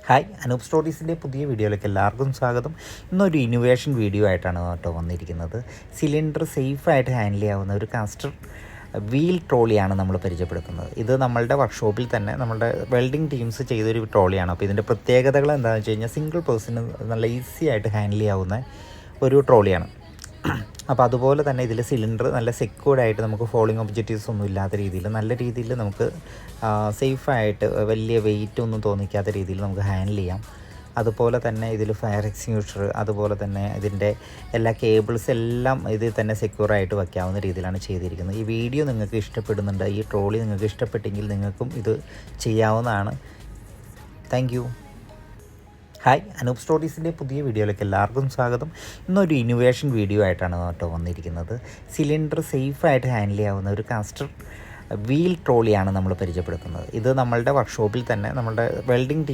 Hi, Anoop സ്റ്റോറീസിൻ്റെ പുതിയ വീഡിയോയിലേക്ക് എല്ലാവർക്കും സ്വാഗതം. ഇന്നൊരു ഇന്നോവേഷൻ വീഡിയോ ആയിട്ടാണ് കേട്ടോ വന്നിരിക്കുന്നത്. സിലിണ്ടർ സേഫായിട്ട് ഹാൻഡിൽ ചെയ്യാവുന്ന ഒരു കാസ്റ്റർ വീൽ ട്രോളിയാണ് നമ്മൾ പരിചയപ്പെടുത്തുന്നത്. ഇത് നമ്മളുടെ വർക്ക്ഷോപ്പിൽ തന്നെ നമ്മളുടെ വെൽഡിംഗ് ടീംസ് ചെയ്തൊരു ട്രോളിയാണ്. അപ്പോൾ ഇതിൻ്റെ പ്രത്യേകതകൾ എന്താണെന്ന് വെച്ച് കഴിഞ്ഞാൽ സിംഗിൾ പേഴ്സണ് നല്ല ഈസി ആയിട്ട് ഹാൻഡിൽ ചെയ്യാവുന്ന ഒരു ട്രോളിയാണ്. അപ്പോൾ അതുപോലെ തന്നെ ഇതിൽ സിലിണ്ടർ നല്ല സെക്യൂർഡായിട്ട് നമുക്ക് ഫോളിങ് ഒബ്ജക്റ്റീവ്സ് ഒന്നും ഇല്ലാത്ത രീതിയിൽ നല്ല രീതിയിൽ നമുക്ക് സേഫായിട്ട് വലിയ വെയിറ്റ് ഒന്നും തോന്നിക്കാത്ത രീതിയിൽ നമുക്ക് ഹാൻഡിൽ ചെയ്യാം. അതുപോലെ തന്നെ ഇതിൽ ഫയർ എക്സ്റ്റിങ്ക്വിഷർ, അതുപോലെ തന്നെ ഇതിൻ്റെ എല്ലാ കേബിൾസ് എല്ലാം ഇതിൽ തന്നെ സെക്യൂറായിട്ട് വയ്ക്കാവുന്ന രീതിയിലാണ് ചെയ്തിരിക്കുന്നത്. ഈ വീഡിയോ നിങ്ങൾക്ക് ഇഷ്ടപ്പെടുന്നുണ്ട്, ഈ ട്രോളി നിങ്ങൾക്ക് ഇഷ്ടപ്പെട്ടെങ്കിൽ നിങ്ങൾക്കും ഇത് ചെയ്യാവുന്നതാണ്. Thank you. ഹായ്, അനൂപ് സ്റ്റോറീസിൻ്റെ പുതിയ വീഡിയോയിലേക്ക് എല്ലാവർക്കും സ്വാഗതം. ഇന്നൊരു ഇന്നോവേഷൻ വീഡിയോ ആയിട്ടാണ് കേട്ടോ വന്നിരിക്കുന്നത്. സിലിണ്ടർ സേഫായിട്ട് ഹാൻഡിൽ ചെയ്യാവുന്ന ഒരു കാസ്റ്റർ വീൽ ട്രോളിയാണ് നമ്മൾ പരിചയപ്പെടുത്തുന്നത്. ഇത് നമ്മളുടെ വർക്ക്ഷോപ്പിൽ തന്നെ നമ്മളുടെ വെൽഡിംഗ് ടീം